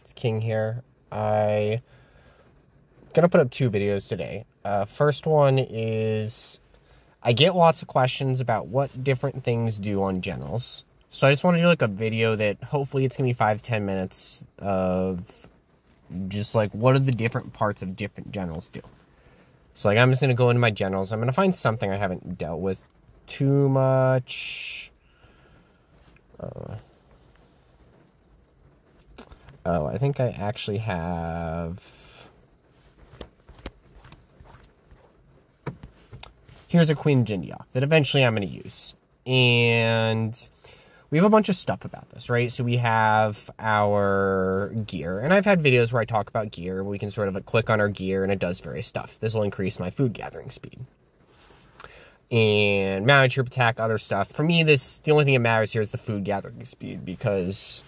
It's King here. I'm gonna put up two videos today. First one is I get lots of questions about what different things do on generals. So I just want to do like a video that hopefully it's gonna be 5 to 10 minutes of just like what are the different parts of different generals do. So like I'm just gonna go into my generals. I'm gonna find something I haven't dealt with too much. Oh, I think I actually have... Here's a Queen Jindiok that eventually I'm going to use. And we have a bunch of stuff about this, right? So we have our gear. And I've had videos where I talk about gear. We can sort of click on our gear and it does various stuff. This will increase my food gathering speed. And mounted troop attack, other stuff. For me, the only thing that matters here is the food gathering speed because...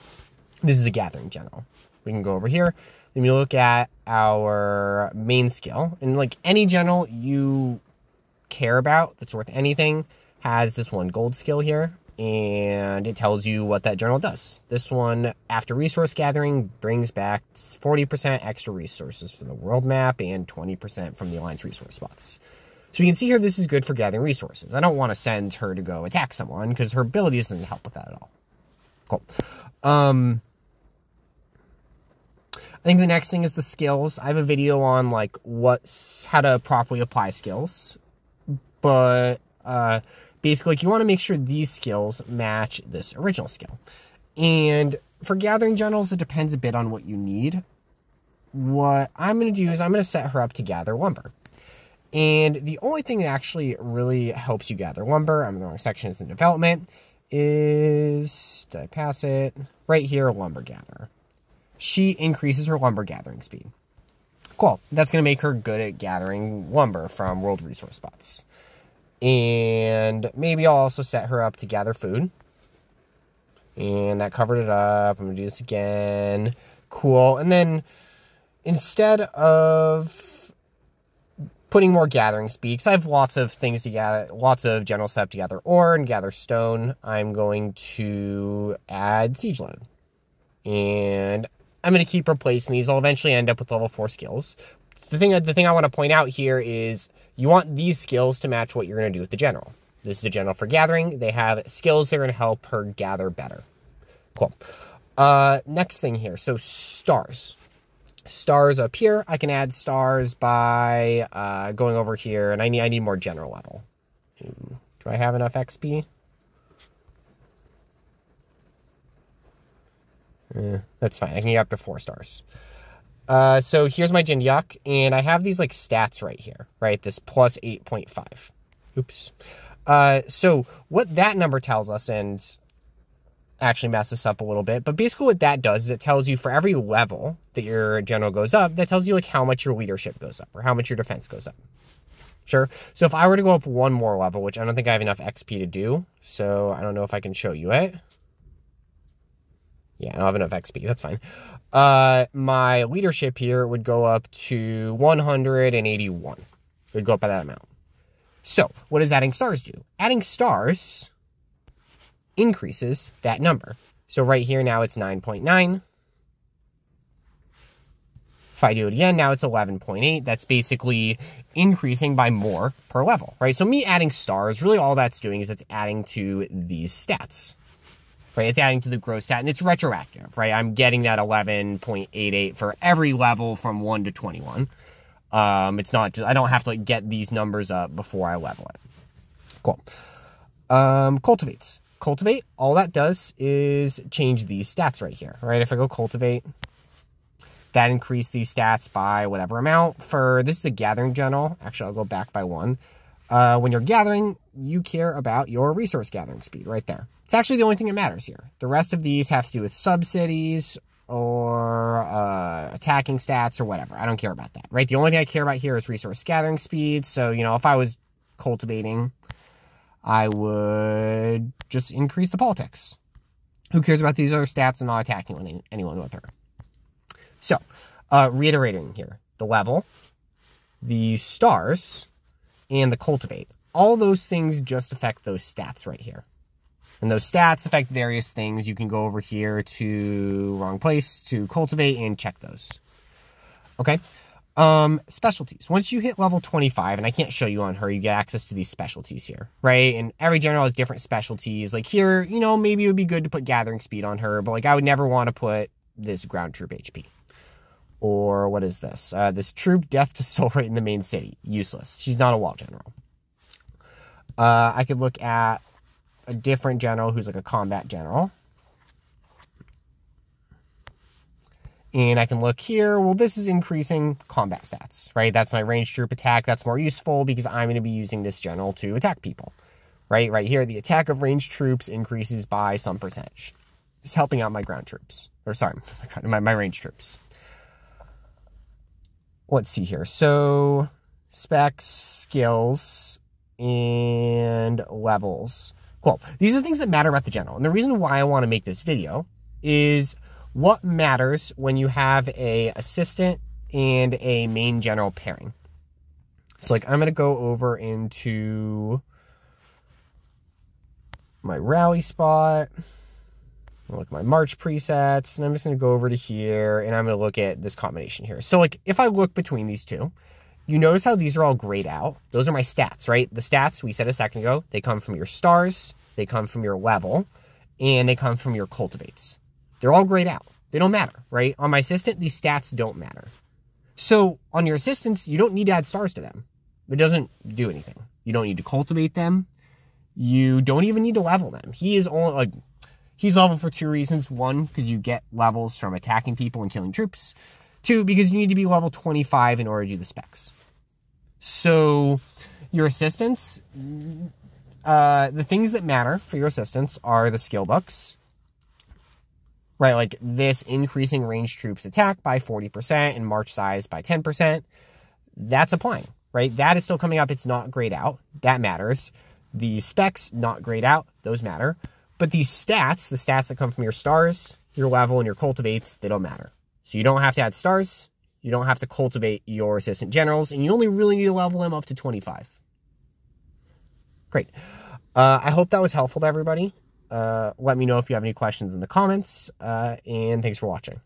this is a gathering general. We can go over here. Then we look at our main skill. And like any general you care about that's worth anything has this one gold skill here. And it tells you what that general does. This one, after resource gathering, brings back 40% extra resources from the world map and 20% from the Alliance resource spots. So you can see here this is good for gathering resources. I don't want to send her to go attack someone because her ability doesn't help with that at all. Cool. I think the next thing is the skills. I have a video on like how to properly apply skills, but basically like, you want to make sure these skills match this original skill. And for gathering generals, it depends a bit on what you need. What I'm going to do is I'm going to set her up to gather lumber. And the only thing that actually really helps you gather lumber, I'm in the wrong section, is in development, is, did I pass it? Right here, lumber gatherer. She increases her lumber gathering speed. Cool. That's going to make her good at gathering lumber from world resource spots. And maybe I'll also set her up to gather food. And that covered it up. I'm going to do this again. Cool. And then instead of putting more gathering speed, because I have lots of things to gather, lots of general stuff to gather ore and gather stone, I'm going to add siege load. And I'm going to keep replacing these. I'll eventually end up with level 4 skills. The thing I want to point out here is you want these skills to match what you're going to do with the general. This is a general for gathering. They have skills that are going to help her gather better. Cool. Next thing here. So stars. Stars up here. I can add stars by going over here. And I need more general level. Do I have enough XP? That's fine. I can get up to 4 stars. So here's my Jindiok, and I have these like stats right here, right? This plus 8.5. Oops. So what that number tells us, and actually mess this up a little bit, but basically what that does is it tells you for every level that your general goes up, that tells you like how much your leadership goes up or how much your defense goes up. Sure. So if I were to go up one more level, which I don't think I have enough XP to do, so I don't know if I can show you it. Yeah, I don't have enough XP. That's fine. My leadership here would go up to 181. It would go up by that amount. So, what does adding stars do? Adding stars increases that number. So right here now it's 9.9. If I do it again, now it's 11.8. That's basically increasing by more per level, right? So me adding stars, really all that's doing is it's adding to these stats. Right, it's adding to the gross stat, and it's retroactive, right? I'm getting that 11.88 for every level from 1 to 21. It's not just, I don't have to like, get these numbers up before I level it. Cool. Cultivates. Cultivate, all that does is change these stats right here, right? If I go cultivate, that increased these stats by whatever amount. This is a gathering general. Actually, I'll go back by 1. When you're gathering, you care about your resource gathering speed right there. It's actually the only thing that matters here. The rest of these have to do with sub-cities or attacking stats or whatever. I don't care about that, right? The only thing I care about here is resource gathering speed. So, you know, if I was cultivating, I would just increase the politics. Who cares about these other stats? I'm not attacking anyone with her. So, reiterating here. The level, the stars, and the cultivate. All those things just affect those stats right here. And those stats affect various things. You can go over here to wrong place to cultivate and check those. Okay. Specialties. Once you hit level 25, and I can't show you on her, you get access to these specialties here, right? And every general has different specialties. Like here, you know, maybe it would be good to put gathering speed on her, but like I would never want to put this ground troop HP. Or what is this? This troop death to soul right in the main city. Useless. She's not a wall general. I could look at a different general who's like a combat general. And I can look here. Well, this is increasing combat stats, right? That's my ranged troop attack. That's more useful because I'm going to be using this general to attack people, right? Right here, the attack of ranged troops increases by some percentage. It's helping out my ground troops. Or sorry, my ranged troops. Let's see here. So, specs, skills, and levels. Cool. These are the things that matter about the general. And the reason why I want to make this video is what matters when you have a assistant and a main general pairing. So like I'm going to go over into my rally spot, look at my march presets, and I'm just going to go over to here and I'm going to look at this combination here. So like if I look between these two, you notice how these are all grayed out. Those are my stats, right? The stats we said a second ago, they come from your stars, they come from your level, and they come from your cultivates. They're all grayed out. They don't matter, right? On my assistant, these stats don't matter. So on your assistants, you don't need to add stars to them. It doesn't do anything. You don't need to cultivate them. You don't even need to level them. He is only like, he's level for two reasons. One, because you get levels from attacking people and killing troops. Two, because you need to be level 25 in order to do the specs. So your assistants, the things that matter for your assistants are the skill books, right? Like this increasing ranged troops attack by 40% and march size by 10%. That's applying, right? That is still coming up. It's not grayed out. That matters. The specs, not grayed out. Those matter. But these stats, the stats that come from your stars, your level, and your cultivates, they don't matter. So you don't have to add stars. You don't have to cultivate your assistant generals. And you only really need to level them up to 25. Great. I hope that was helpful to everybody. Let me know if you have any questions in the comments. And thanks for watching.